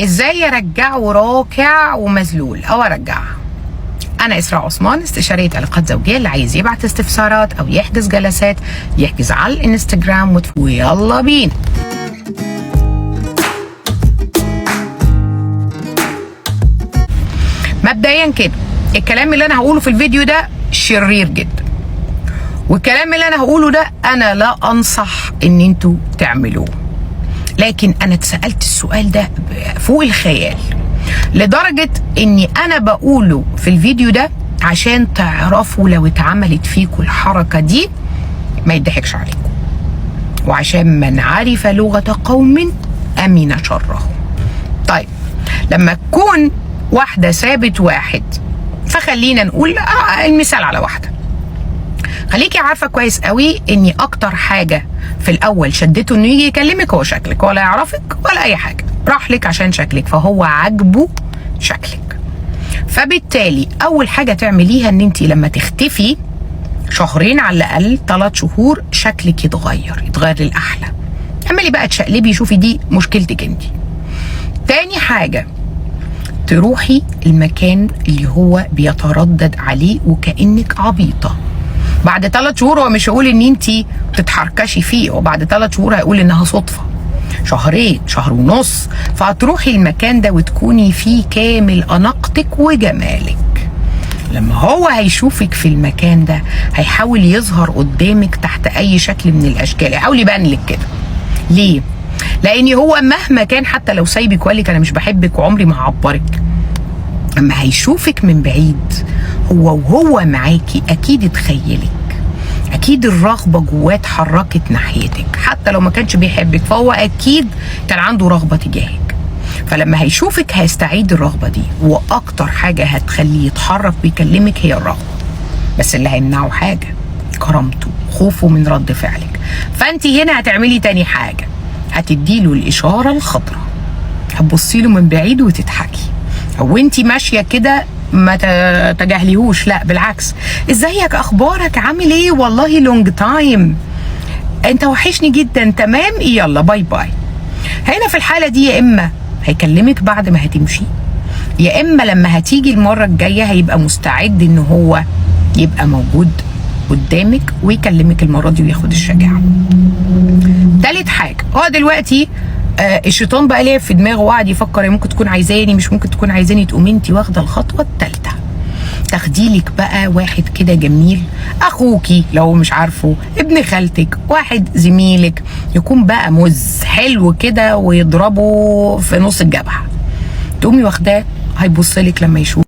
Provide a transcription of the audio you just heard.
ازاي ارجعه راكع ومذلول او ارجعها؟ انا اسراء عثمان، استشاريه علاقات زوجيه. اللي عايز يبعت استفسارات او يحجز جلسات يحجز على الانستجرام ويلا بينا. مبدئيا كده الكلام اللي انا هقوله في الفيديو ده شرير جدا، والكلام اللي انا هقوله ده انا لا انصح ان انتوا تعملوه، لكن انا اتسالت السؤال ده فوق الخيال لدرجه اني انا بقوله في الفيديو ده عشان تعرفوا لو اتعملت فيكم الحركه دي ما يضحكش عليكم، وعشان من عرف لغه قوم امن شرهم. طيب لما تكون واحده سابت واحد، فخلينا نقول المثال على واحده، خليكي عارفه كويس قوي اني اكتر حاجه في الاول شدته انه يجي يكلمك هو شكلك، ولا يعرفك ولا اي حاجه، راح لك عشان شكلك، فهو عاجبه شكلك. فبالتالي اول حاجه تعمليها ان انت لما تختفي شهرين على الاقل 3 شهور شكلك يتغير للاحلى. اعملي بقى تشقلبي، شوفي دي مشكلتك انت. تاني حاجه تروحي المكان اللي هو بيتردد عليه وكأنك عبيطة. بعد 3 شهور هو مش هيقول ان انت تتحركشي فيه، وبعد 3 شهور هيقول انها صدفة. شهرين، شهر ونص، فهتروحي المكان ده وتكوني فيه كامل أناقتك وجمالك. لما هو هيشوفك في المكان ده هيحاول يظهر قدامك تحت أي شكل من الأشكال، يحاول يبان لك كده. ليه؟ لان هو مهما كان حتى لو سايبك وقال لك انا مش بحبك وعمري ما هعبرك، اما هيشوفك من بعيد وهو معاكي اكيد اتخيلك، اكيد الرغبه جواه اتحركت ناحيتك، حتى لو ما كانش بيحبك فهو اكيد كان عنده رغبه تجاهك. فلما هيشوفك هيستعيد الرغبه دي، واكتر حاجه هتخليه يتحرك ويكلمك هي الرغبه، بس اللي هيمنعه حاجه، كرامته، خوفه من رد فعلك. فانت هنا هتعملي تاني حاجه، هتديله الاشاره الخضراء، هتبصي له من بعيد وتضحكي، او انت ماشيه كده ما تجاهليهوش، لا بالعكس، ازيك، اخبارك، عامل ايه، والله لونج تايم، انت وحشني جدا، تمام، يلا باي باي. هنا في الحاله دي يا اما هيكلمك بعد ما هتمشي، يا اما لما هتيجي المره الجايه هيبقى مستعد ان هو يبقى موجود قدامك ويكلمك المره دي وياخد الشجاعه. تالت حاجه، هو دلوقتي الشيطان بقى ليه في دماغه وقعد يفكر ممكن تكون عايزاني، مش ممكن تكون عايزاني، تقوم انت واخده الخطوه الثالثه، تاخديلك بقى واحد كده جميل، اخوكي لو مش عارفه، ابن خالتك، واحد زميلك، يكون بقى مز حلو كده ويضربه في نص الجبهه، تقومي واخداه، هيبص لك لما يشوف